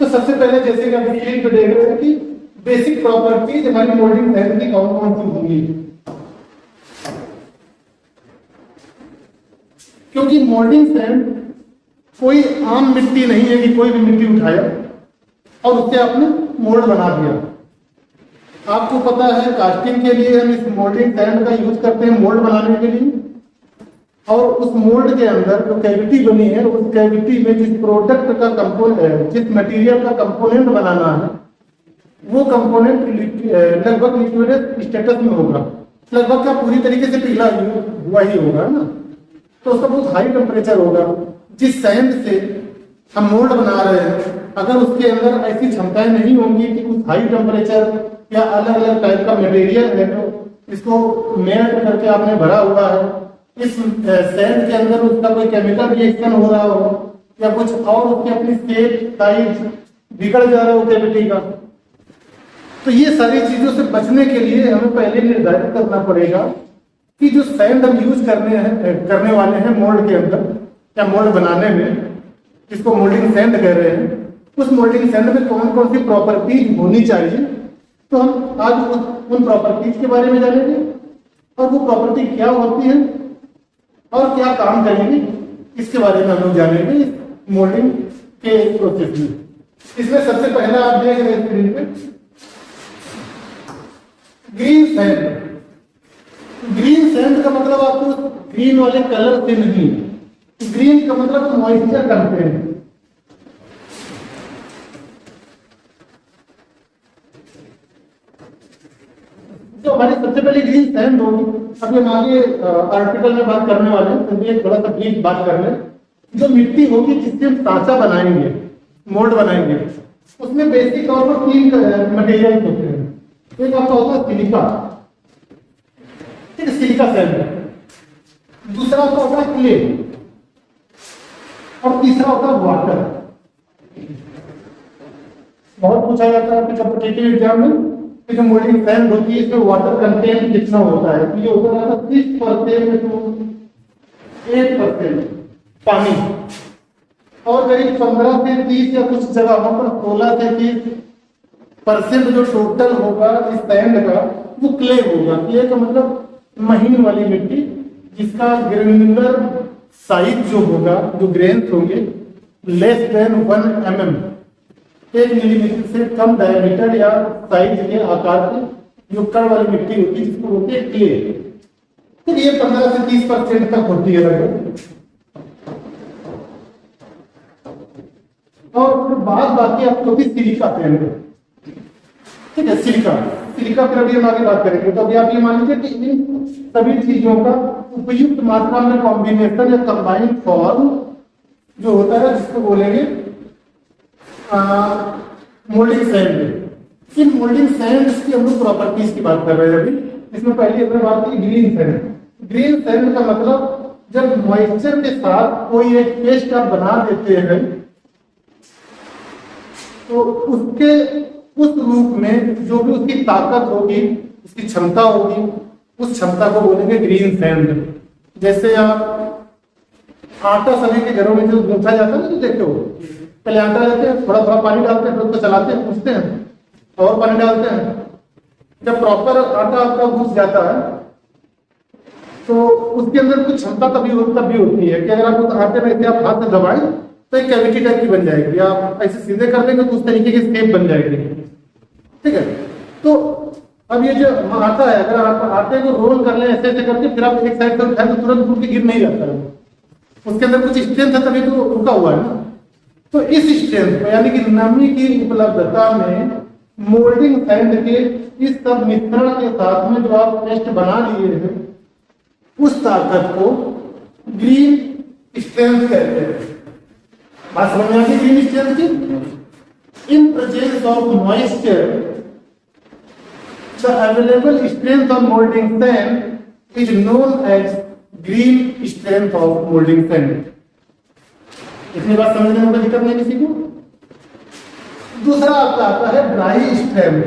तो सबसे पहले जैसे कि आप स्क्रीन पे देख रहे हैं कि बेसिक प्रॉपर्टीज हमारी मोल्डिंग सैंड की कौन कौन सी होंगी। क्योंकि मोल्डिंग सैंड कोई आम मिट्टी नहीं है कि कोई भी मिट्टी उठाया और उससे आपने मोल्ड बना दिया। आपको पता है कास्टिंग के लिए हम इस मोल्डिंग सैंड का यूज करते हैं मोल्ड बनाने के लिए, और उस मोल्ड के अंदर जो कैविटी बनी है उस कैविटी में जिस प्रोडक्ट का कंपोनेंट, जिस मटेरियल का कंपोनेंट बनाना है वो कंपोनेंट लगभग लिक्विड स्टेटस में होगा, लगभग का पूरी तरीके से पिघला हुआ ही होगा ना। तो उसका बहुत हाई टेम्परेचर होगा। जिस सैंड से हम मोल्ड बना रहे हैं अगर उसके अंदर ऐसी क्षमताएं नहीं होंगी कि उस हाई टेम्परेचर या अलग अलग टाइप का मटेरियल है जो इसको मेल्ट करके आपने भरा हुआ है, इस सैंड के अंदर उसका कोई केमिकल रिएक्शन हो रहा हो या कुछ और उसकी अपनी शेप साइज बिगड़ जा रहा हो कैविटी का, तो ये सारी चीजों से बचने के लिए हमें पहले निर्धारित करना पड़ेगा कि जो सैंड हम यूज करने वाले हैं मोल्ड के अंदर या मोल्ड बनाने में, जिसको मोल्डिंग सैंड कह रहे हैं, उस मोल्डिंग सैंड में कौन कौन सी प्रॉपर्टीज होनी चाहिए। तो हम आज उन प्रॉपर्टीज के बारे में जानेंगे और वो प्रॉपर्टी क्या होती है और क्या काम करेंगे इसके बारे में हम लोग जानेंगे मोल्डिंग के प्रोसेस में। इसमें सबसे पहला आप देख रहे हैं स्क्रीन पे ग्रीन सैंड। ग्रीन सैंड का मतलब आपको ग्रीन वाले कलर से नहीं, ग्रीन का मतलब मॉइस्चर कंटेंट। तो हमारी सबसे पहले ग्रीन सैंड होगी। अभी हम आगे आर्टिकल में बात करने वाले हैं, तो ये थोड़ा सा ब्रीफ बात कर लें। जो मिट्टी होगी जिससे हम सांचा बनाएंगे, मोल्ड बनाएंगे, उसमें बेसिक तौर पर 3 मटेरियल होते हैं। एक आपका होता है सिलिका, ठीक है, सिलिका सैंड। दूसरा आपका होता है क्ले और तीसरा होता है वाटर। बहुत पूछा जाता है कॉम्पिटिटिव एग्जाम में कि जो मोल्डिंग सैंड होती है इसमें वाटर कंटेंट कितना होता है। ये होता है 30% to 8% पानी, और करीब 15 से 30 या कुछ जगहों पर 16 से 30% जो टोटल होगा इस सैंड का वो क्ले होगा। क्ले का मतलब महीन वाली मिट्टी जिसका ग्रेन्युलर साइज जो होगा, जो ग्रेन्स होंगे लेस देन 1 mm, 1 मिलीमीटर से कम डायमीटर या साइज के आकार की जो कण वाली मिट्टी होती है जिसको बोलते हैं क्ले। तो ये 15 से 30% तक होती है लगभग। और फिर बाकी आपको होती सिलिका सैंड, ठीक है, सिलिका फिर अभी हम आगे बात करेंगे। तो अभी आप ये मान लीजिए कि इन सभी चीजों का उपयुक्त मात्रा में कॉम्बिनेशन या कंबाइंड फॉर्म जो होता है जिसको बोलेंगे मोल्डिंग सैंड। इन मोल्डिंग सैंड्स की हम लोग प्रॉपर्टीज की बात कर रहे हैं अभी। इसमें पहली हमने बात की ग्रीन सैंड। ग्रीन सैंड का मतलब जब मॉइस्चर के साथ कोई एक पेस्ट आप बना देते हैं तो उसके उस रूप में जो भी उसकी ताकत होगी, उसकी क्षमता होगी, उस क्षमता को बोलेंगे ग्रीन सैंड। जैसे आप आटा सभी के घरों में जो गूंथा जाता है ना, तो देखते हो पहले आटा लेते हैं, थोड़ा थोड़ा पानी डालते हैं, फिर उसको चलाते हैं, पूछते हैं और पानी डालते हैं। जब प्रॉपर आटा आपका घुस जाता है तो उसके अंदर कुछ क्षमता तभी होती है कि अगर आप उस आटे में आप हाथ से दबाएं तो एक कैविटी टाइप की बन जाएगी। आप ऐसे सीधे कर देंगे तो उस तरीके की शेप बन जाएगी, ठीक है। तो अब ये जो आटा है, अगर आप आटे को रोल कर ले ऐसे ऐसे करके, फिर आप एक साइड से उठाएं तो तुरंत टूट के गिर नहीं जाता है। उसके अंदर कुछ स्ट्रेंथ है तभी तो रुका हुआ है ना। तो इस स्ट्रेंथ में यानी कि नमी की उपलब्धता में मोल्डिंग सैंड के इस सब मिश्रण के साथ में जो आप पेस्ट बना लिए हैं उस ताकत को ग्रीन स्ट्रेंथ कहते हैं। बात समझ में आती है ग्रीन स्ट्रेंथ की? In presence of moisture the available strength of molding sand is known as green strength of molding sand. इतनी बात समझने में कोई दिक्कत नहीं किसी को? दूसरा आपका आता है ड्राई स्ट्रेंथ।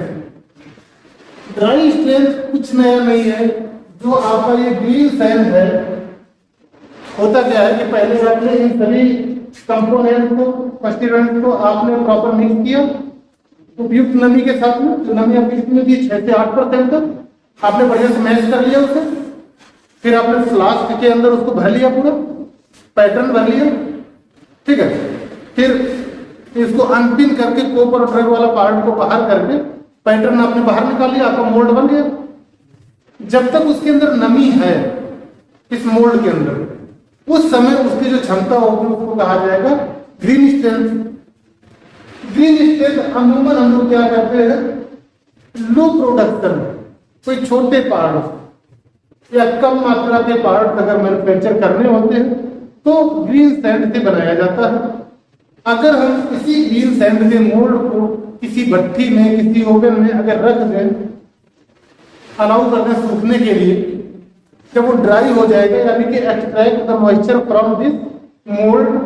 ड्राई स्ट्रेंथ कुछ नया नहीं है। जो आपका ये ग्रीन सैंड है, होता क्या है कि पहले आपने इन सभी कंपोनेंट को, कॉन्स्टिट्यूएंट को आपने प्रॉपर मिक्स किया उपयुक्त नमी के साथ में, जो नमी आपकी कितनी थी 6 से 8% तक आपने बढ़िया से मैश कर लिया उसे। फिर आपने फ्लास्क के अंदर उसको भर लिया, पूरा पैटर्न भर लिया, ठीक है। फिर इसको अनपिन करके कोपर और थ्रेड वाला पार्ट को बाहर करके पैटर्न आपने बाहर निकाल लिया, आपका मोल्ड बन गया। जब तक उसके अंदर नमी है इस मोल्ड के अंदर, उस समय उसकी जो क्षमता होगी उसको कहा जाएगा ग्रीन स्ट्रेंथ। ग्रीन स्ट्रेंथ अमूमन हम लोग क्या करते हैं, लो प्रोडक्शन, कोई छोटे पार्ट या कम मात्रा के पार्ट अगर मैन्युफैक्चर करने होते हैं तो ग्रीन सैंड से बनाया जाता है। अगर हम इसी ग्रीन सैंड के मोल्ड को किसी भट्टी में, किसी ओवन में अगर रख दें, अलाउ कर दें सूखने के लिए, जब वो ड्राई हो जाएगा, यानी कि extract the moisture from this mould,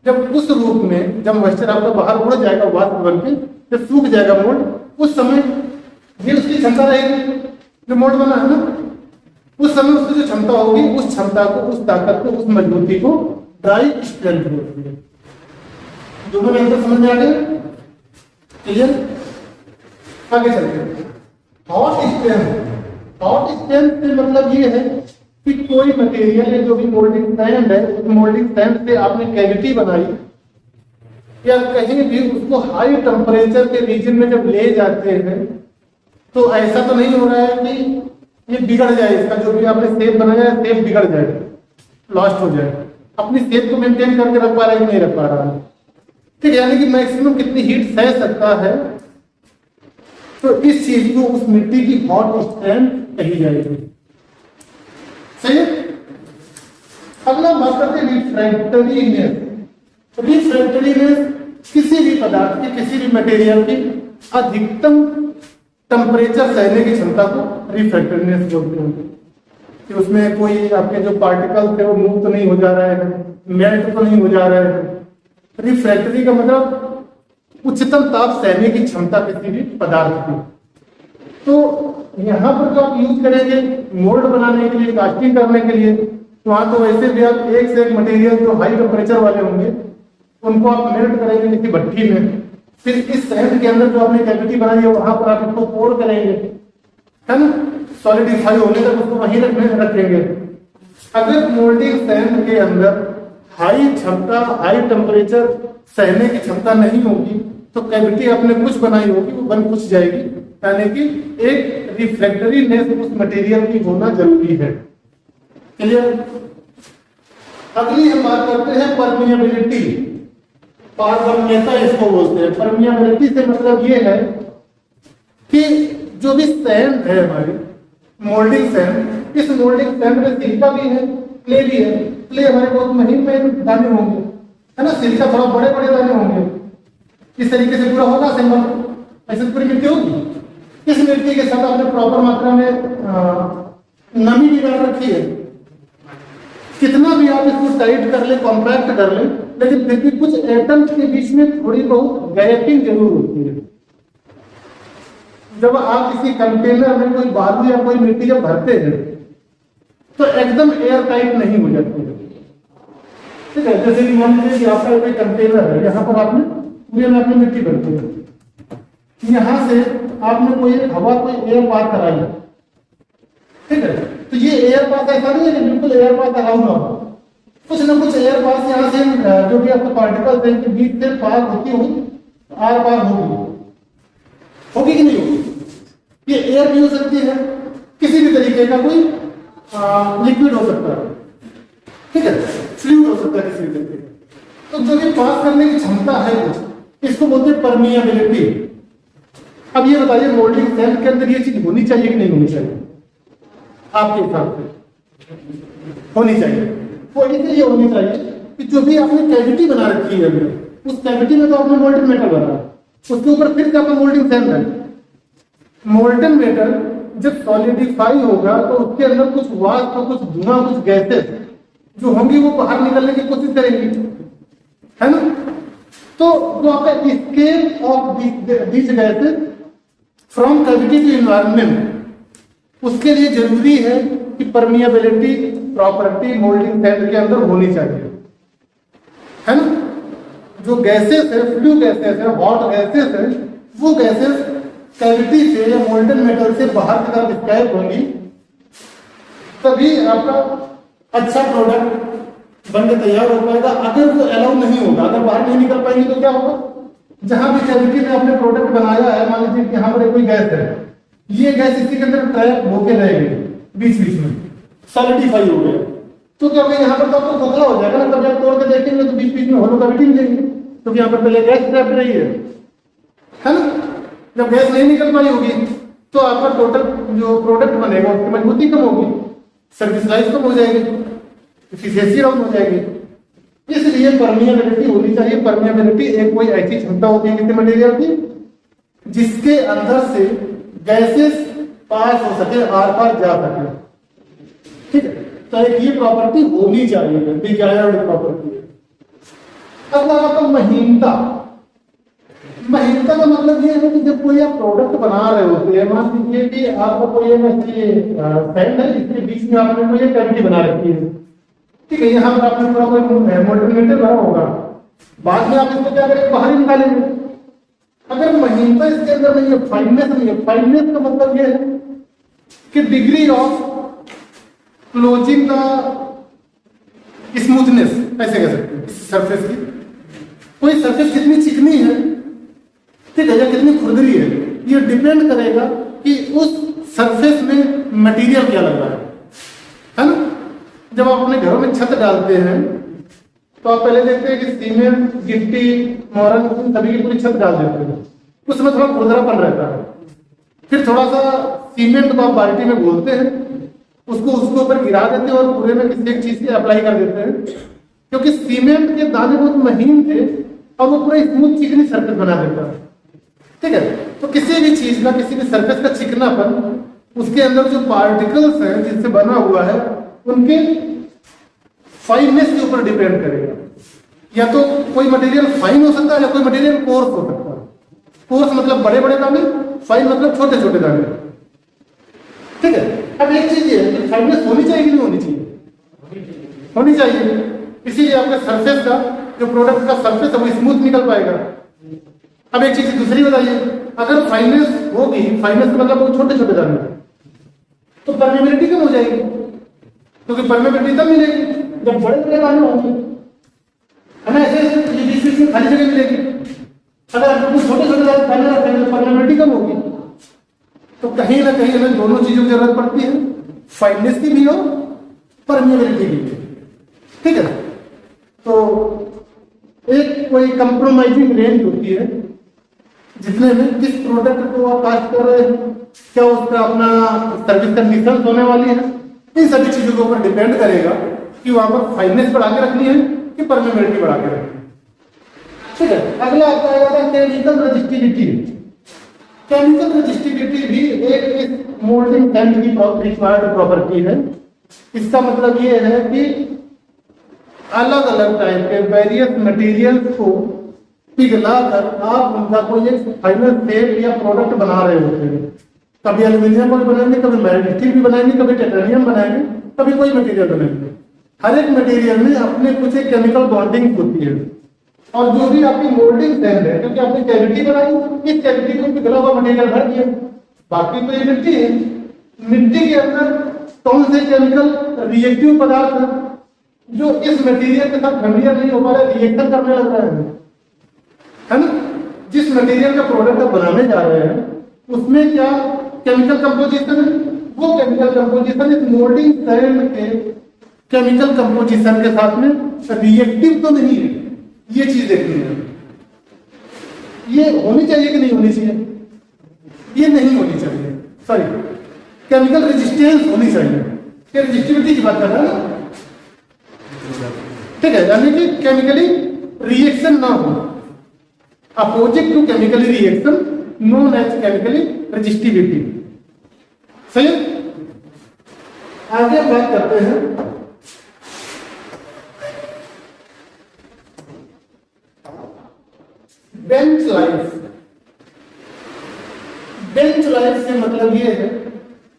जब उस रूप में जब मॉइस्चर आपका बाहर उड़ जाएगा वाष्प बन के, जब सूख जाएगा मोल्ड, उस समय ये उसकी क्षमता रहेगी जो मोल्ड बना है ना, उस समय उसकी जो क्षमता होगी, उस क्षमता को, उस ताकत को, उस मजबूती को ड्राई स्ट्रेंथ बोलते हैं। दोनों में अंतर समझ में आ गया? क्लियर? आगे चलते हैं। हॉट स्ट्रेंथ, हॉट स्ट्रेंथ से मतलब ये है कि कोई मटेरियल है जो भी मोल्डिंग सैंड है, उस मोल्डिंग सैंड से आपने कैविटी बनाई या कहीं भी उसको हाई टेम्परेचर के रीजन में जब ले जाते हैं तो ऐसा तो नहीं हो रहा है कि ये बिगड़ जाए, इसका जो भी आपने शेप बनाया है शेप बिगड़ जाए, लॉस्ट हो जाए, अपनी शेप को मेंटेन करके रख पा रहा है कि नहीं रख पा रहा है, ठीक है। यानी कि मैक्सिमम कितनी हीट सह सकता है, तो इस चीज को, उस मिट्टी की हॉट स्ट्रेंथ कही जाएगी। सही है। अगला बात करते हैं रिफ्रैक्टरीनेस। रिफ्रैक्टरीनेस किसी भी पदार्थ की, किसी भी मटेरियल की अधिकतम टेम्परेचर सहने की क्षमता को रिफ्रैक्टरीनेस बोलते हैं। कि उसमें कोई आपके जो पार्टिकल थे वो मूव तो नहीं हो जा रहा है, मेल्ट तो नहीं हो जा रहा है। रिफ्रैक्टरी का मतलब उच्चतम ताप सहने की क्षमता किसी भी पदार्थ की। तो यहाँ पर जो आप यूज करेंगे मोल्ड बनाने के लिए, कास्टिंग करने के लिए, तो वहां तो वैसे भी आप एक से एक मटेरियल जो हाई टेम्परेचर वाले होंगे उनको आप मेल्ट करेंगे किसी भट्टी में, फिर इस सैंड के अंदर जो आपने कैविटी बनाई है वहां पर आप इसको पोर करेंगे, है ना, सॉलिडिफाई होने तक उसको वहीं रखेंगे। अगर मोल्डिंग सैंड के अंदर हाई क्षमता, हाई टेम्परेचर सहने की क्षमता नहीं होगी तो कैविटी आपने कुछ बनाई होगी वो बन कुछ जाएगी, यानी कि एक रिफ्रैक्टरीनेस उस मटेरियल की होना जरूरी है। क्लियर? अगली हम बात करते हैं परमिएबिलिटी, पारगम्यता इसको बोलते हैं। परमिएबिलिटी से मतलब ये है कि जो भी सैंड है हमारी मोल्डिंग सैंड, इस मोल्डिंग सैंड में सिलिका भी है, क्ले भी है। क्ले हमारे बहुत महीन महीन दाने होंगे, है ना, सिलिका थोड़ा बड़े बड़े दाने होंगे। इस तरीके से पूरा होगा सिंबल, ऐसे पूरी मिट्टी होगी। इस मिट्टी के साथ आपने प्रॉपर मात्रा में नमी भी डाल रखी है, कितना भी आप इसको टाइट कर ले, कॉम्पैक्ट कर ले, लेकिन फिर भी कुछ एटम्स के बीच में थोड़ी बहुत गैपिंग जरूर होती है। जब आप किसी कंटेनर में कोई बालू या कोई मिट्टी जब भरते हैं तो एकदम एयर टाइट नहीं हो जाती है, ठीक है। जैसे कि मान लीजिए कि आपका कोई कंटेनर है, यहाँ पर आपने पूरे में आपने मिट्टी भरती है, यहाँ से आपने कोई हवा, कोई एयर पास कराई, ठीक है, तो ये एयर पास ऐसा नहीं है कि बिल्कुल एयर पास अलाउ ना हो, कुछ ना कुछ एयर पास यहाँ से जो भी आपका पार्टिकल्स है इनके बीच से पास होती होगी, आर पार होगी कि नहीं होगी। ये एयर भी हो सकती है, किसी भी तरीके का कोई लिक्विड हो सकता है, ठीक है, फ्लूइड हो सकता है किसी भी तरीके का। तो जो भी पास करने की क्षमता है कुछ, इसको बोलते हैं परमिएबिलिटी। अब ये बताइए मोल्डिंग सैंड के अंदर ये चीज होनी चाहिए कि नहीं होनी चाहिए? आपके हिसाब से होनी चाहिए। वो इसलिए होनी चाहिए कि जो भी आपने कैविटी बना रखी है अंदर, उस कैविटी में तो आपने मोल्टन मेटल बना है, उसके ऊपर फिर से आपका मोल्डिंग सैंड है। मोल्टन मेटल जब सॉलिडिफाई होगा तो उसके अंदर कुछ वाष्प, कुछ धुआं, कुछ गैसेस जो होंगी वो बाहर निकलने की कोशिश करेंगी, है ना। तो जो आपका escape of this gases from cavity to environment, उसके लिए जरूरी है कि परमिएबिलिटी प्रॉपर्टी मोल्डिंग सैंड के अंदर होनी चाहिए। है ना। जो गैसेस है, फ्लू गैसेस है, हॉट गैसेस है, वो गैसेस कैविटी से या मोल्टन मेटल से बाहर की तरफ स्कैप होंगी, तभी आपका अच्छा प्रोडक्ट बन के तैयार हो पाएगा। अगर वो अलाउ नहीं होगा, अगर बाहर नहीं निकल पाएंगे तो क्या होगा, जहां भी कैविटी में आपने प्रोडक्ट बनाया है, मान लीजिए कि यहाँ पर कोई गैस है, ये गैस इसी के अंदर ट्रैप होके रहेगी, बीच बीच में सॉलिडिफाई हो गया, तो क्या होगा, यहाँ पर तो आपको खोखला हो जाएगा ना। कभी आप तोड़ के देखेंगे तो बीच बीच में होलो कैविटी मिलेगी, क्योंकि यहाँ पर पहले गैस ट्रैप रही है ना। जब गैस नहीं निकल पाई होगी तो आपका टोटल जो प्रोडक्ट बनेगा उसकी मजबूती कम होगी, सर्विस लाइफ कम हो जाएगी, एफिशिएंसी डाउन हो जाएगी। इसलिए परमिएबिलिटी होनी चाहिए। परमिएबिलिटी एक कोई ऐसी क्षमता होती है किसी मटेरियल की जिसके अंदर से गैसेस पास हो सके, आर पार जा सके, ठीक है। तो एक ये प्रॉपर्टी होनी चाहिए, डिजायर्ड प्रॉपर्टी। अब आपका महीनता, महीनता का मतलब ये है कि जब कोई आप प्रोडक्ट बना रहे होते हैं, मान लीजिए कि आपका कोई फैन है, इसके बीच में आपने कोई कैविटी बना रखी है, ठीक है। यहाँ पर आपने थोड़ा कोई मोल्टन भरा होगा, बाद में आप इसको क्या करेंगे, बाहर ही निकालेंगे। अगर महीनता इसके अंदर नहीं है, फाइननेस नहीं है, फाइननेस का मतलब ये है कि degree of closing the smoothness, ऐसे कह सकते हैं सरफेस की। कोई सरफेस कितनी चिकनी है, ठीक है, या कितनी खुरदरी है, ये डिपेंड करेगा कि उस सरफेस में मटेरियल क्या लग रहा है ना। जब आप अपने घरों में छत डालते हैं तो आप पहले देखते हैं कि सीमेंट, गिट्टी, मोरन, सभी की पूरी छत डाल देते हैं, उसमें थोड़ा खुरदरापन रहता है। फिर थोड़ा सा सीमेंट को आप बाल्टी में घोलते हैं, उसको उसके ऊपर गिरा देते हैं और पूरे में किसी एक चीज से अप्लाई कर देते हैं, क्योंकि सीमेंट के दाने बहुत महीन थे और वो पूरा स्मूथ चिकनी सरफेस बना देता है, ठीक है। तो किसी भी चीज का, किसी भी सरफेस का चिकनापन उसके अंदर जो पार्टिकल्स हैं जिससे बना हुआ है उनके फाइननेस के ऊपर डिपेंड करेगा। या तो कोई मटेरियल फाइन हो सकता है या कोई मटेरियल कोर्स हो सकता है। कोर्स मतलब बड़े बड़े दाने, फाइन मतलब छोटे छोटे दाने, ठीक है। अब एक चीज ये है कि फाइननेस होनी चाहिए कि नहीं होनी चाहिए, होनी चाहिए। इसीलिए आपके सरफेस का जो प्रोडक्ट का सरफेस है वो स्मूथ निकल पाएगा। अब एक चीज दूसरी बताइए, अगर फाइननेस होगी, फाइननेस का मतलब वो छोटे छोटे दाने, तो परमेबिलिटी कम हो जाएगी, क्योंकि परमेबिलिटी तब मिलेगी जब बड़े बड़े दाने होंगे, है ना। ऐसे बीच बीच में खाली जगह मिलेगी। अगर आपको छोटे छोटे दाने रखेंगे तो परमेबिलिटी कम होगी। तो कहीं ना कहीं हमें दोनों चीजों की जरूरत पड़ती है, फाइननेस की भी और परमेबिलिटी भी, ठीक है। तो एक कोई कंप्रोमाइजिंग रेंज होती है जितने में किस प्रोडक्ट को आप कास्ट कर रहे हैं, क्या उसका अपना सर्विस कंडीशन होने वाली है, इन सभी चीजों के ऊपर डिपेंड करेगा कि वहां पर फाइननेस बढ़ा के रखनी है कि परमेबिलिटी बढ़ा के रखनी है, ठीक है। अगला आपका आएगा केमिकल रेजिस्टिविटी। केमिकल रेजिस्टिविटी भी एक मोल्डिंग सैंड की रिक्वायर्ड प्रॉपर्टी है। इसका मतलब ये है कि अलग अलग टाइप के वेरियस मटेरियल्स को पिघलाकर आप उनका कोई एक फाइनल शेप या प्रोडक्ट बना रहे होते हैं। कभी एल्यूमिनियम को बनाएंगे, कभी मैग्नेटिक स्टील भी बनाएंगे, कभी टाइटेनियम बनाएंगे, कभी कोई मटेरियल बनाएंगे। हर एक मटेरियल में अपने कुछ एक केमिकल बॉन्डिंग होती है। और जो भी आपकी मोल्डिंग सैंड है, क्योंकि आपने कैविटी बनाई, इस कैविटी को पिघला हुआ मटेरियल भर दिया, बाकी तो ये मिट्टी है। मिट्टी के अंदर कौन से केमिकल रिएक्टिव पदार्थ है जो इस मटेरियल के साथ फैमिलियर नहीं हो पा रहा, रिएक्शन करने लग रहा है ना। जिस मटेरियल का प्रोडक्ट आप बनाने जा रहे हैं उसमें क्या केमिकल कंपोजिशन है, वो केमिकल कंपोजिशन इस मोल्डिंग सैंड के केमिकल कंपोजिशन के साथ में रिएक्टिव तो नहीं है, ये चीज देखनी है। ये होनी चाहिए कि नहीं होनी चाहिए, ये नहीं होनी चाहिए, सॉरी, केमिकल रेजिस्टेंस होनी चाहिए। रेजिस्टिविटी की बात कर रहा है ना, ठीक है, यानी कि केमिकली रिएक्शन ना हो, opposite to chemically reaction known as chemically resistivity. सही, आगे बात करते हैं बेंच लाइफ। बेंच लाइफ से मतलब यह है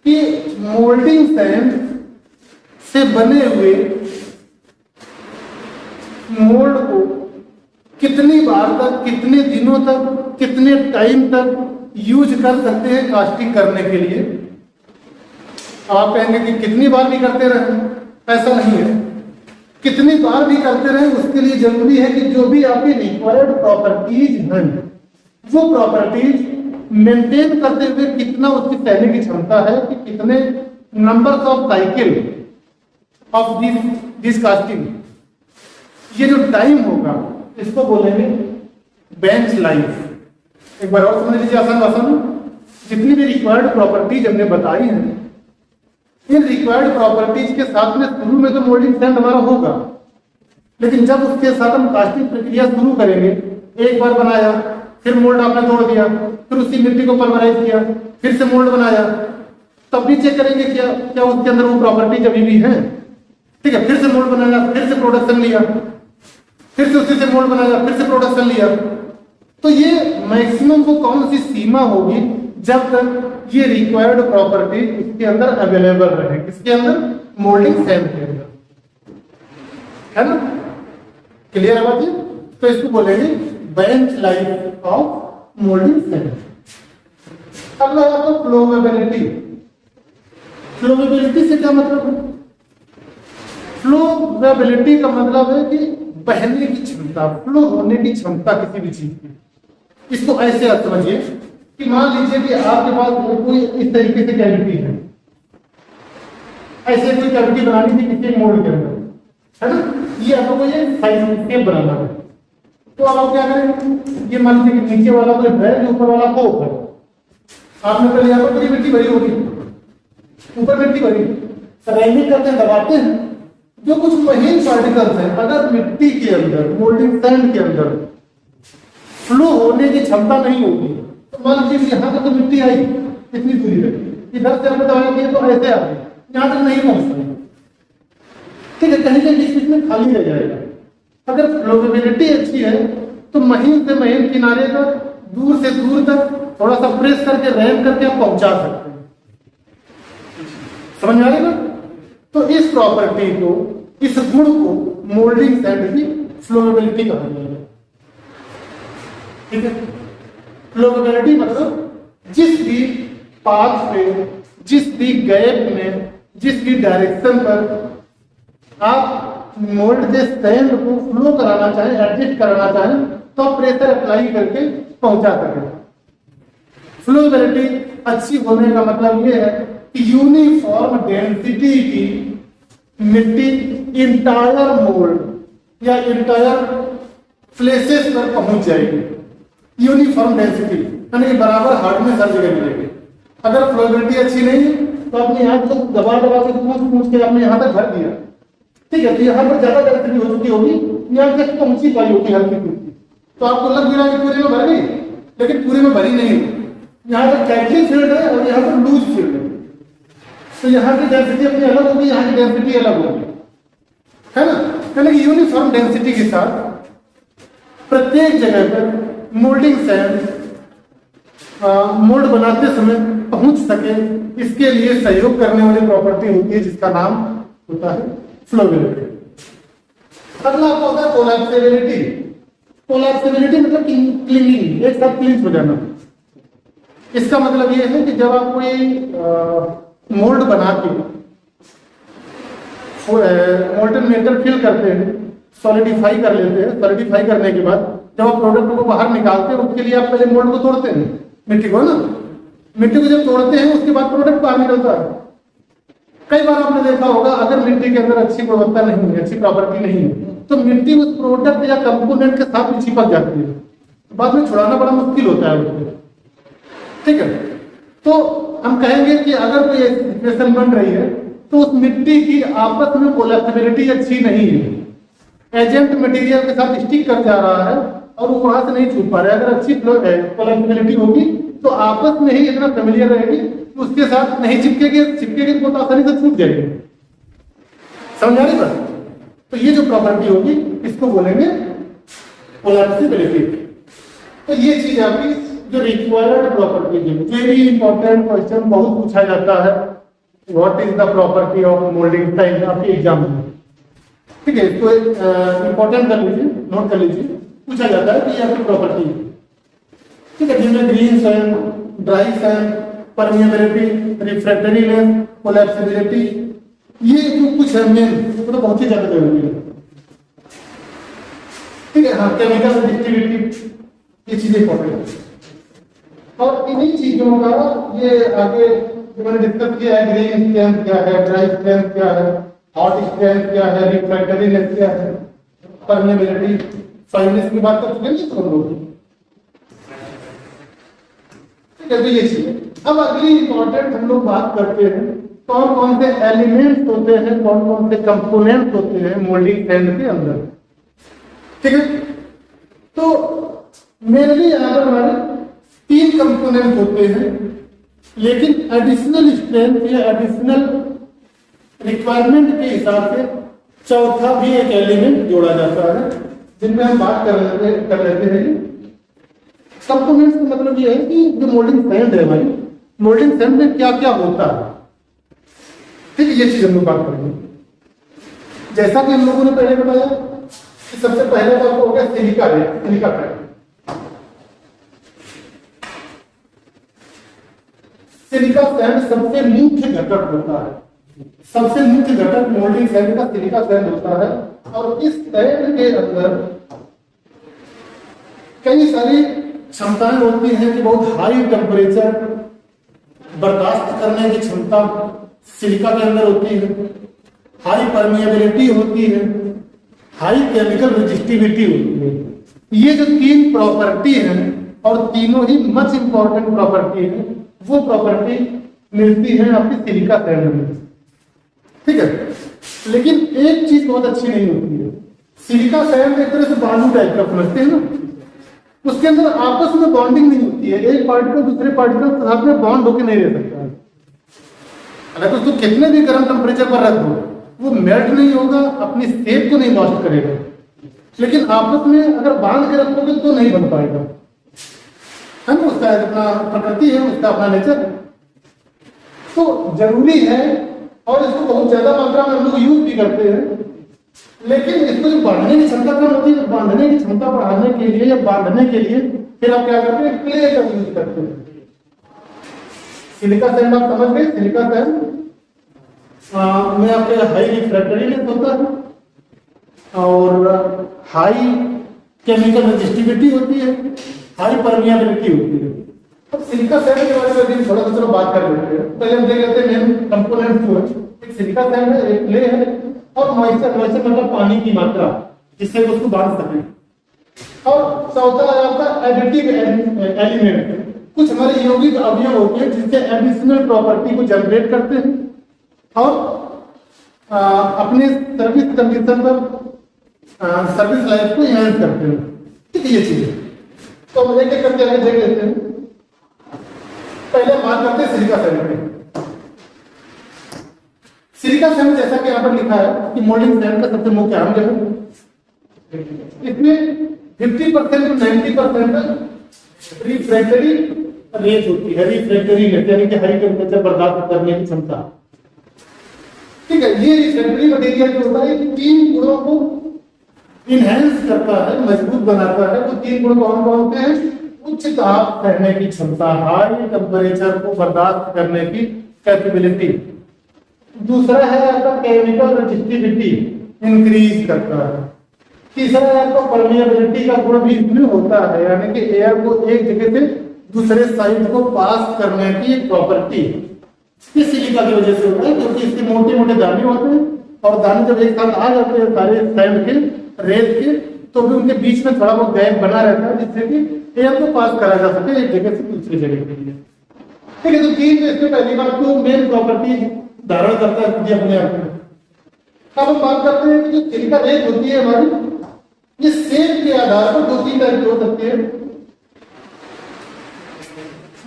कि मोल्डिंग सैंड से बने हुए मोल्ड को कितनी बार तक, कितने दिनों तक, कितने टाइम तक यूज कर सकते हैं कास्टिंग करने के लिए। आप कहेंगे कि कितनी बार भी करते रहें, ऐसा नहीं है। कितनी बार भी करते रहें उसके लिए जरूरी है कि जो भी आपकी रिक्वायर्ड प्रॉपर्टीज हैं वो प्रॉपर्टीज मेंटेन करते हुए कितना उसकी सहने की क्षमता है, कि कितने numbers of cycle of this casting, ये जो टाइम होगा इसको बोलेंगे बेंच लाइफ। एक बार और समझ लीजिए आसान भाषा में, जितनी भी रिक्वायर्ड प्रॉपर्टीज हमने बताई हैं, इन रिक्वायर्ड प्रॉपर्टीज के साथ में शुरू में तो मोल्डिंग सैंड हमारा होगा, लेकिन जब उसके साथ हम कास्टिंग प्रक्रिया शुरू करेंगे, एक बार बनाया, फिर मोल्ड आपने तोड़ दिया, फिर उसी मिट्टी को पल्वराइज किया, फिर से मोल्ड बनाया, तब भी चेक करेंगे क्या क्या उसके अंदर वो प्रॉपर्टीज अभी भी है। ठीक है, फिर से मोल्ड बनाया, फिर से प्रोडक्शन लिया, फिर से उसी से मोल्ड बनाया, फिर से प्रोडक्शन लिया। तो ये मैक्सिमम वो कौन सी सीमा होगी जब तक ये रिक्वायर्ड प्रॉपर्टी इसके अंदर अवेलेबल रहे, किसके अंदर, मोल्डिंग सैंड के अंदर, है ना। क्लियर है बात ये? तो इसको बोलेंगे bench life of moulding sand. अगला है आपका फ्लोवेबिलिटी। फ्लोवेबिलिटी से क्या मतलब है? फ्लोवेबिलिटी का मतलब है कि बहने की क्षमता, फ्लो होने की क्षमता किसी भी चीज की। इसको ऐसे आप समझिए कि मान लीजिए कि आपके पास कोई इस तरीके से कैविटी है, ऐसे कोई कैविटी बनानी थी किसी मोल्ड के अंदर, है ना। ये आपको ये साइज शेप बनाना है, तो अब आप क्या करें, ये मान लीजिए कि नीचे वाला तो है, जो ऊपर वाला पोप है, आपने पहले यहाँ पर पूरी मिट्टी भरी होगी, ऊपर मिट्टी भरी, रैंडिंग करते हैं, दबाते हैं, जो कुछ महीन पार्टिकल्स हैं अगर मिट्टी के अंदर, मोल्डिंग सैंड के अंदर फ्लो होने की क्षमता नहीं होगी, तो मान लीजिए यहाँ तक तो मिट्टी आई इतनी दूरी तक, इधर से हमने दबाएंगे तो ऐसे आ गई, यहाँ तक नहीं पहुंच पाएंगे। ठीक है, कहीं कहीं बीच में खाली रह जाएगा। अगर फ्लोवेबिलिटी अच्छी है तो महीन से महीन किनारे तक, दूर से दूर तक थोड़ा सा प्रेस करके, रैम करके आप पहुंचा सकते हैं। समझ में आ रही ना? तो इस प्रॉपर्टी को, इस गुण को मोल्डिंग सैंड की फ्लोवेबिलिटी कहा जाएगा। ठीक है, फ्लोवेबिलिटी मतलब जिस भी पाथ पे, जिस भी गैप में, जिस भी डायरेक्शन पर आप मोल्ड के सैंड को फ्लो कराना चाहें, एडजस्ट कराना चाहें, तो आप प्रेशर अप्लाई करके पहुंचा सकें। फ्लोवेबिलिटी अच्छी होने का मतलब यह है कि यूनिफॉर्म डेंसिटी की मिट्टी इंटायर मोल्ड या इंटायर प्लेसेस पर पहुंच जाएगी। यूनिफॉर्म डेंसिटी यानी कि बराबर हार्डनेस हर जगह मिलेगी। अगर फ्लोवेबिलिटी अच्छी नहीं है तो आपने यहाँ से दबा दबा के पूछ के आपने यहाँ तक भर दिया, ठीक है, तो यहाँ पर ज्यादा डेंसिटी हो चुकी होगी, यहाँ तक पहुंची पाई होगी हल्की फुल्की, तो आपको लग भी रहा है कि पूरे में भर गई, लेकिन पूरे में भरी नहीं। यहाँ पर टाइटली फील्ड है और यहाँ पर लूज फील्ड है, तो यहाँ की डेंसिटी अपनी अलग होगी, यहाँ की डेंसिटी अलग होगी, है ना। यानी कि यूनिफॉर्म डेंसिटी के साथ प्रत्येक जगह पर मोल्डिंग सैंड मोल्ड बनाते समय पहुंच सके, इसके लिए सहयोग करने वाली प्रॉपर्टी होती है जिसका नाम होता है फ्लोवेबिलिटी। अगला आपका होता है कोलैप्सिबिलिटी। कोलैप्सिबिलिटी मतलब क्लिंगिंग, एक साथ क्लिंच हो जाना। इसका मतलब ये है कि जब आप कोई मोल्ड बना के मोल्टन मेटल फिल करते हैं, सॉलिडिफाई कर लेते हैं, सॉलिडिफाई करने के बाद जब आप प्रोडक्ट को बाहर निकालते हैं, उसके लिए आप पहले मोल्ड को तोड़ते हैं, मिट्टी को ना, मिट्टी को जब तोड़ते हैं उसके बाद प्रोडक्ट बाहर निकलता है। कई बार आपने देखा होगा अगर मिट्टी के अंदर अच्छी गुणवत्ता नहीं है, अच्छी प्रॉपर्टी नहीं है, तो मिट्टी उस प्रोडक्ट या कंपोनेंट के साथ भी चिपक जाती है, बाद में छुड़ाना बड़ा मुश्किल होता है उसको। ठीक है, तो हम कहेंगे कि अगर कोई सिचुएशन बन रही है तो उस मिट्टी की आपस में कोलैप्सिबिलिटी अच्छी नहीं है, एजेंट मटेरियल के साथ स्टिक कर जा रहा है और वो वहां से नहीं छूट पा रहा है। अगर अच्छी कोलैप्सिबिलिटी होगी तो आपस में ही इतना फेमिलियर रहेगी, उसके साथ नहीं चिपकेगी तो बहुत आसानी से छूट जाएगी। समझ आ रही बात? तो ये जो प्रॉपर्टी होगी इसको बोलेंगे कोलैप्सिबिलिटी। तो ये चीज आपकी जो रिक्वायर्ड प्रॉपर्टी है। वेरी इंपॉर्टेंट क्वेश्चन बहुत पूछा जाता है, what is the property of moulding sand आपके एग्जाम में। ठीक है, इसको इंपॉर्टेंट कर लीजिए, नोट कर लीजिए। पूछा जाता है कि ये आपकी प्रॉपर्टी है, ठीक है, जिनमें green sand, dry sand, permeability, refractoriness, collapsibility, ये जो कुछ है मेन, वो तो बहुत ही ज्यादा जरूरी है, ठीक है। हाँ, केमिकल रेजिस्टिविटी, ये चीजें इंपॉर्टेंट है। और इन्हीं चीजों का ये आगे जो मैंने डिस्कस किया है, ग्रीन स्ट्रेंथ क्या है, ड्राई स्ट्रेंथ क्या है, हॉट स्ट्रेंथ क्या है, रिफ्रैक्टरीनेस क्या है, परमेबिलिटी, फाइनेस की बात कर चुके हैं सब लोग, ठीक है। तो ये चीज अब अगली इंपॉर्टेंट हम लोग बात करते हैं कौन कौन से एलिमेंट्स होते हैं, कौन कौन से कंपोनेंट्स होते हैं मोल्डिंग सैंड के अंदर, ठीक है। तो मेनली यहाँ पर हमारे 3 कंपोनेंट होते हैं, लेकिन एडिशनल स्ट्रेंथ या एडिशनल रिक्वायरमेंट के हिसाब से चौथा भी एक एलिमेंट जोड़ा जाता है, जिनमें हम बात कर लेते हैं। कंपोनेंट्स का मतलब ये है कि जो मोल्डिंग सैंड है भाई, मोल्डिंग सैंड में क्या क्या होता है, ठीक है, ये चीज हम लोग बात करेंगे। जैसा कि हम लोगों ने पहले बताया कि सबसे पहले तो आपको हो गया सिलिका रेत, सिलिका पैड। सिलिका सैंड सबसे मुख्य घटक होता है, सबसे मुख्य घटक मोल्डिंग सैंड का सिलिका सैंड होता है। और इस सैंड के अंदर कई सारी क्षमताएं होती हैं कि बहुत हाई टेम्परेचर बर्दाश्त करने की क्षमता सिलिका के अंदर होती है, हाई परमिएबिलिटी होती है, हाई केमिकल रेजिस्टिविटी होती है। ये जो 3 प्रॉपर्टी हैं और तीनों ही मच इंपॉर्टेंट प्रॉपर्टी है, वो प्रॉपर्टी मिलती है आपकी सिलिका सैंड में, ठीक है। लेकिन एक चीज बहुत अच्छी नहीं होती है, सिलिका सैंड एक तरह से बालू टाइप का समझते हैं ना, उसके अंदर आपस में बॉन्डिंग नहीं होती है, एक पार्टिकल दूसरे पार्टिकल के साथ में बॉन्ड होकर नहीं रह सकता है। अगर तो उसको कितने भी गर्म टेम्परेचर पर रख दो, वो मेल्ट नहीं होगा, अपनी शेप को नहीं लॉस्ट करेगा। लेकिन आपस में अगर बांध के रखोगे तो नहीं बन पाएगा, है ना, उसका अपना प्रकृति है, उसका अपना नेचर है। तो जरूरी है, और इसको बहुत ज्यादा मात्रा में हम लोग यूज भी करते हैं। लेकिन इसको जो बांधने की क्षमता कम होती है, बांधने की क्षमता बढ़ाने के लिए या बांधने के लिए फिर आप क्या करते हैं, क्ले का यूज करते हैं। सिलिका सैंड आप समझ गए, सिलिका सैंड में आपके हाई रिफ्रैक्टरीनेस होता है और हाई केमिकल रेजिस्टिविटी होती है, हाई परमिएबिलिटी होती है। अब सिलिका सैंड के बारे में थोड़ा सा बात कर लेते हैं। पहले हम देख लेते हैं मेन कंपोनेंट जो है, एक सिलिका सैंड है, एक क्ले है और मॉइस्चर, मॉइस्चर मतलब पानी की मात्रा जिससे उसको बांध सके। और चौथा है आपका एडिटिव एलिमेंट, कुछ हमारे यौगिक अवयव होते हैं जिससे एडिशनल प्रॉपर्टी को जनरेट करते हैं और अपने सर्विस कंडीशन पर सर्विस लाइफ को एनहांस करते हैं, ठीक है, ये चीज। तो हम एक एक करके आगे देख लेते हैं। पहले बात करते हैं सिलिका सैंड में। सिलिका सैंड जैसा कि यहाँ पर लिखा है कि मोल्डिंग सैंड का सबसे मुख्य अंग है, इसमें 50% to 90% रिफ्रैक्टरी रेट होती है, रिफ्रैक्टरी रेट यानी कि हाई टेम्परेचर बर्दाश्त करने की क्षमता, ठीक है। ये रिफ्रैक्टरी मटेरियल जो होता है 3 गुणों को इनहेंस करता है, मजबूत बनाता है। वो 3 गुण कौन कौन से हैं? उच्च ताप सहने की क्षमता, हाई टेम्परेचर को बर्दाश्त करने की कैपेबिलिटी। दूसरा है आपका केमिकल रेजिस्टिविटी, इंक्रीज करता है। तीसरा है आपका परमिएबिलिटी का गुण भी इसमें होता है, यानी कि एयर को एक जगह से दूसरे साइड को पास करने की एक प्रॉपर्टी इस सिलिका की वजह से होता है, क्योंकि इसके मोटे मोटे दाने होते हैं और दाने जब एक साथ आ जाते हैं सारे सैंड के, रेत के, तो भी उनके बीच में थोड़ा बहुत गैप बना रहता है जिससे कि एयर को पास करा जा सके एक जगह से दूसरी जगह के लिए, ठीक है। तो 3 तो इसके पहली बात तो मेन प्रॉपर्टी धारण करता है खुद अपने आप में। अब हम बात करते हैं कि जो सिलिका रेत होती है हमारी, ये शेप के आधार पर 2-3 टाइप की हो सकती है।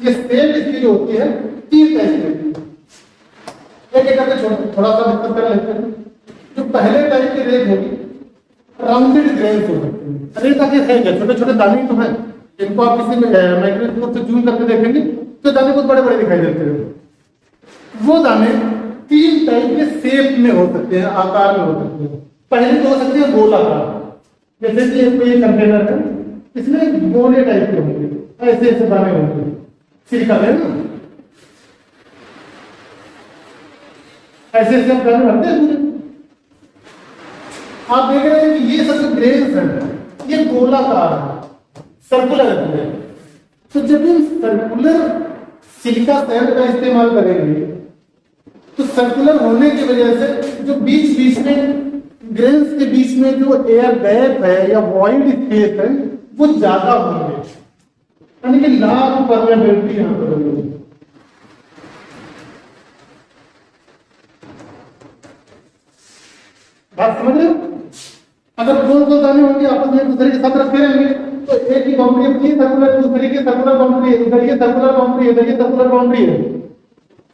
ये शेप इसकी जो होती है 3 टाइप की होती है। एक एक करके थोड़ा सा डिस्कस कर लेते हैं। जो पहले टाइप की रेत होगी राउंडेड ग्रेन्स हो सकती है। रेत आगे है क्या, छोटे छोटे दाने तो हैं, इनको आप किसी में माइक्रोस्कोप से जूम करके देखेंगे तो दाने बहुत बड़े बड़े दिखाई देते हैं। वो दाने 3 टाइप के शेप में हो सकते हैं, आकार में हो सकते हैं। पहले तो हो सकते हैं गोलाकार, जैसे कि ये कंटेनर है, इसमें गोले टाइप के होंगे, ऐसे ऐसे दाने होंगे सिलिका है ना, ऐसे ऐसे हम दाने भरते हैं। आप देख रहे हैं कि ये सब ग्रेन्स है ये गोलाकार है, सर्कुलर है। तो जब हम सर्कुलर सिलिका सैंड का इस्तेमाल करेंगे तो सर्कुलर होने की वजह से जो बीच बीच में ग्रेन्स के बीच में जो एयर गैप है या वॉइड स्पेस है वो ज्यादा होंगे, यानी कि लार्ज परमेबिलिटी यहां पर होगी। बात समझ रहे हो? अगर गोल दाने होंगे आपस में दूसरे के साथ रखे रहेंगे तो एक ही बाउंड्री अपनी सर्कुलर, दूसरे की सर्कुलर बाउंड्री है, इधर ये सर्कुलर बाउंड्री है, इधर ये सर्कुलर बाउंड्री है,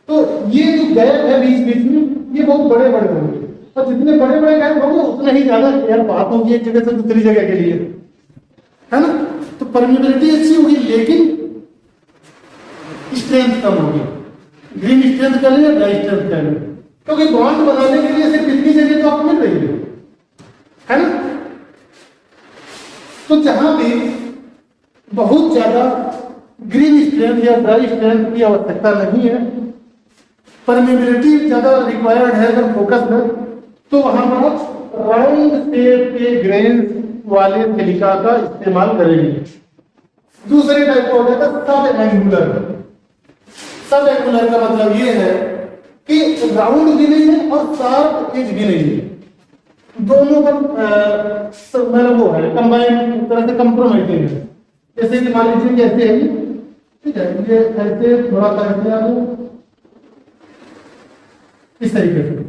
तो ये जो गैप है बीच बीच में ये बहुत बड़े बड़े होंगे, और जितने बड़े बड़े गैप होंगे उतना ही ज्यादा एयर पास होगी एक जगह से दूसरी जगह के लिए, है ना। तो परमेबिलिटी अच्छी होगी लेकिन स्ट्रेंथ कम होगी। ग्रीन स्ट्रेंथ कर लिया, ड्राई स्ट्रेंथ कर लिया, क्योंकि बॉन्ड बनाने के लिए सिर्फ इतनी जगह तो आपको मिल रही है ना। तो जहां भी बहुत ज्यादा ग्रीन स्ट्रेंथ या ड्राई स्ट्रेंथ की आवश्यकता नहीं है, परमेबिलिटी ज्यादा रिक्वायर्ड है अगर फोकस है, तो वहां पर राउंड शेप के ग्रेन्स वाले सिलिका का इस्तेमाल करेंगे। दूसरे टाइप का हो जाता है सब एंगुलर। सब एंगुलर का मतलब ये है कि राउंड भी नहीं है और शार्प एज भी नहीं है, दोनों का मतलब वो है कंबाइंड तरह से कंप्रोमाइजिंग है। जैसे कि मान लीजिए कि ऐसे है, ठीक है, ये ऐसे थोड़ा सा ऐसे आ जाए इस तरीके से,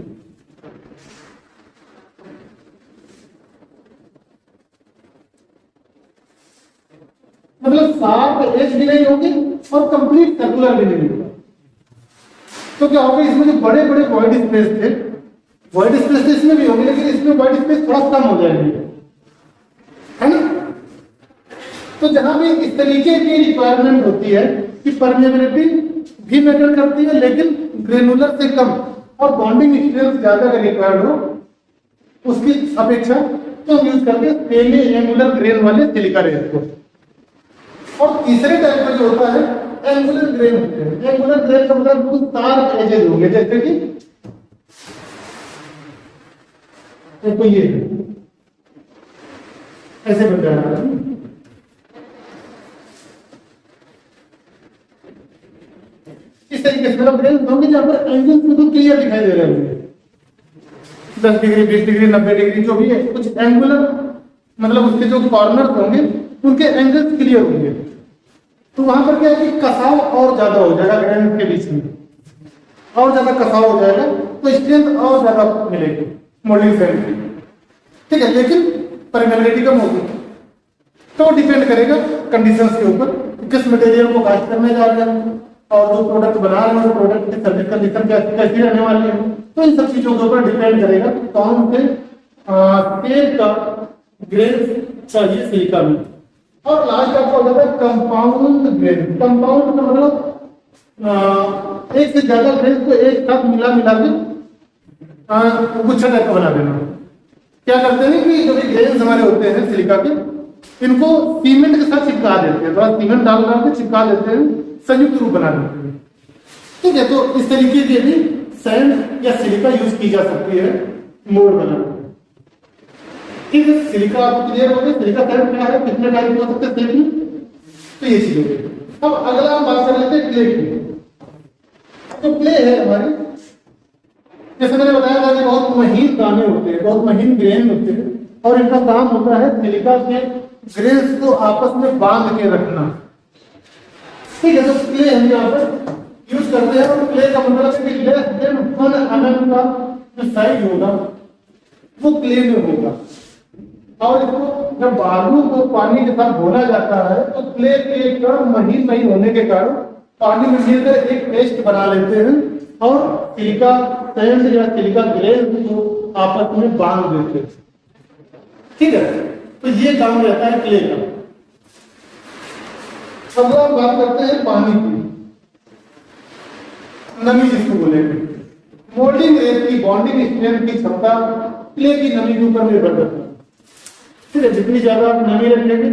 मतलब शार्प एज भी नहीं होगी और कंप्लीट सर्कुलर भी नहीं होगा। तो क्या होगा, इसमें जो बड़े बड़े वॉइड स्पेस थे, वॉइड स्पेस तो इसमें भी होंगे लेकिन इसमें वॉइड स्पेस थोड़ा कम हो जाएगी, है ना। तो जहां भी इस तरीके की रिक्वायरमेंट होती है कि परमेबिलिटी भी मैटर करती है लेकिन ग्रेनुलर से कम और बॉन्डिंग स्ट्रेंथ ज्यादा अगर रिक्वायर्ड हो उसकी अपेक्षा, तो हम यूज करते हैं सेमी एंगुलर ग्रेन वाले सिलिका रेत को। और तीसरे टाइप का जो होता है एंगुलर ग्रेन होते हैं। एंगुलर ग्रेन का मतलब कुछ शार्प एजेस होंगे, जैसे कि तो ये ऐसे बन रहा है, इस तरीके से मतलब ग्रेन होंगे जहां पर एंगल्स बिल्कुल क्लियर दिखाई दे रहे होंगे, 10 डिग्री 20 डिग्री 90 डिग्री जो भी है, कुछ एंगुलर मतलब उसके जो कॉर्नर होंगे उनके एंगल्स क्लियर होंगे। तो वहां पर क्या है कि कसाव और ज्यादा हो जाएगा, ग्रेन के बीच में और ज्यादा कसाव हो जाएगा, तो स्ट्रेंथ और ज्यादा मिलेगी मोल्डिंग फ्रेम की, ठीक है। लेकिन परमेबिलिटी कम होगी, तो डिपेंड करेगा कंडीशंस के ऊपर, किस मटेरियल को कास्ट करने जा रहे हैं और जो प्रोडक्ट बना रहे हैं प्रोडक्ट की सर्विस कंडीशन कैसी रहने वाली है। तो इन सब चीजों के ऊपर डिपेंड करेगा कौन से तेल का ग्रेन चाहिए सिलिका में। और लास्ट आपका हो जाता है कंपाउंड ग्रेन। कंपाउंड का मतलब एक से ज्यादा ग्रेन को एक साथ मिला के गुच्छा टाइप का बना देना। क्या करते हैं कि जो भी ग्रेन्स हमारे होते हैं सिलिका के, इनको सीमेंट के साथ चिपका देते हैं, थोड़ा सीमेंट डाल के चिपका देते हैं, संयुक्त रूप बना देते हैं, ठीक है। तो इस तरीके की भी सैंड या सिलिका यूज की जा सकती है मोल्ड बनाने। ठीक है, सिलिका आपको क्लियर हो गया, सिलिका सैंड क्या है, कितने टाइप के हो सकते हैं सिलिका, तो ये चीज हो गई। अब अगला हम बात कर लेते हैं क्ले की। तो क्ले है हमारी, जैसे मैंने बताया था कि बहुत महीन दाने होते हैं, बहुत महीन ग्रेन होते हैं, और इनका काम होता है सिलिका के ग्रेन्स को आपस में बांध के रखना, ठीक है। तो क्ले हम यहाँ पर यूज करते हैं, और क्ले का मतलब है कि लेस देन 1 mm का जो साइज होगा वो क्ले में होगा, और इसको जब बालू को पानी के साथ घोला जाता है तो क्ले के कण महीन होने के कारण पानी में मिलकर एक पेस्ट बना लेते हैं और सिलिका सैंड या सिलिका ग्रेन को आपस में बांध देते हैं, ठीक है। तो ये काम रहता है क्ले का। अब हम बात करते हैं पानी की, नमी जिसको बोलेंगे। मोल्डिंग रेत की बॉन्डिंग स्ट्रेंथ की क्षमता क्ले की नमी के ऊपर निर्भर करती है, ठीक है। जितनी ज्यादा आप नमी रखेंगे,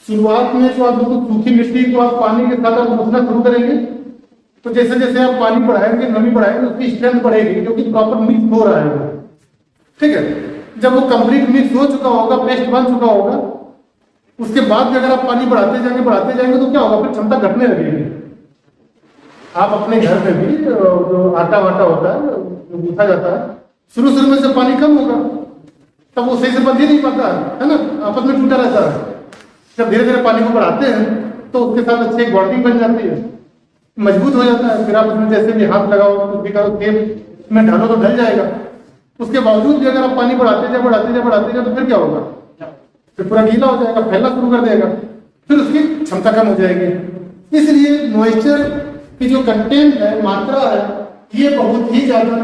शुरुआत में तो आप बिल्कुल सूखी मिट्टी को आप पानी के साथ आप गूंथना शुरू करेंगे, तो जैसे जैसे आप पानी बढ़ाएंगे, नमी बढ़ाएंगे, उसकी स्ट्रेंथ बढ़ेगी, क्योंकि प्रॉपर मिक्स हो रहा है वो। ठीक है। जब वो कंप्लीट मिक्स हो चुका होगा, पेस्ट बन चुका होगा, उसके बाद भी अगर आप पानी बढ़ाते जाएंगे तो क्या होगा, फिर क्षमता घटने लगेगी। आप अपने घर में भी जो आटा वाटा होता है, जो गूंथा जाता है, शुरू में से पानी कम होगा, तब वो सही से बंध ही नहीं पाता है ना, आपस में टूटा रहता है। जब धीरे धीरे पानी को बढ़ाते हैं तो उसके साथ अच्छी एक बॉन्डिंग बन जाती है, मजबूत हो जाता है। फिर आप उसमें जैसे भी हाथ लगाओ, कुछ भी करो, तेल में ढालो तो ढल जाएगा। उसके बावजूद भी अगर आप पानी बढ़ाते जाए तो फिर क्या होगा, फिर पूरा गीला हो जाएगा, फैलना शुरू कर देगा, फिर उसकी क्षमता कम हो जाएगी। इसलिए मॉइस्चर की जो कंटेंट है, मात्रा है, ये बहुत ही ज्यादा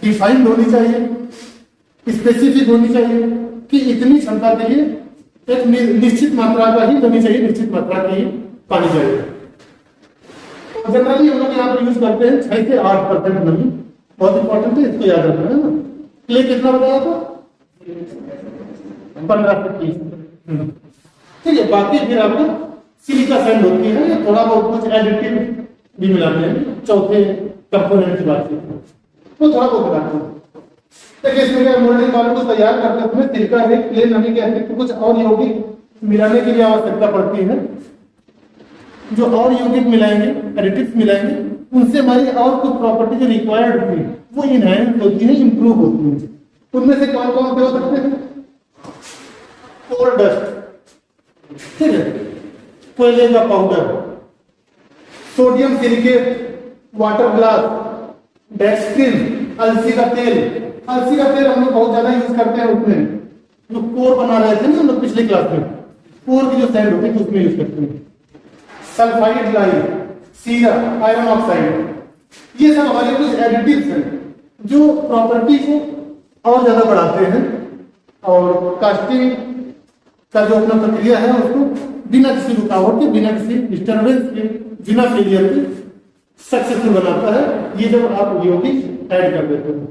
डिफाइंड होनी चाहिए, स्पेसिफिक होनी चाहिए कि इतनी क्षमता के लिए एक निश्चित मात्रा का ही नमी चाहिए, निश्चित मात्रा की ही पानी चाहिए। जनरली हम लोग यहाँ पर यूज करते हैं 6 से 8% नमी, बहुत इंपॉर्टेंट है, इसको याद रखना है ना। क्ले कितना बताया था, 15 से 30। ठीक है। बाकी फिर आपको सिलिका सैंड होती है, या थोड़ा बहुत कुछ एडिटिव भी मिलाते हैं, चौथे कंपोनेंट की बात की वो थोड़ा बहुत मिलाते हैं। देखिए इसमें मोल्डिंग वालों को तैयार करते समय सिलिका है, क्ले, नमी के अतिरिक्त कुछ और यौगिक मिलाने की भी आवश्यकता पड़ती है। जो और यौगिक मिलाएंगे, एडिटिव्स मिलाएंगे, उनसे हमारी और कुछ प्रॉपर्टी जो रिक्वायर्ड थी वो इनहैंस होती है, इंप्रूव होती है। उनमें से कौन कौन से हो सकते हैं, कोल डस्ट, ठीक है, कोयले का powder, sodium silicate, water glass, dextrin, अलसी का तेल। अलसी का तेल हम लोग बहुत ज्यादा यूज करते हैं, उसमें जो कोर बना रहे थे ना हम लोग पिछले क्लास में, कोर की जो सैंड होती है उसमें यूज करते हैं। सल्फाइड लाइम, सीरा, आयरन ऑक्साइड, ये सब हमारे कुछ एडिटिव्स हैं जो प्रॉपर्टी को और ज्यादा बढ़ाते हैं और कास्टिंग का जो अपना प्रक्रिया है उसको बिना किसी रुकावट के, बिना किसी डिस्टर्बेंस के, बिना फेलियर के सक्सेसफुल बनाता है। ये जब आप यौगिक ऐड कर देते हैं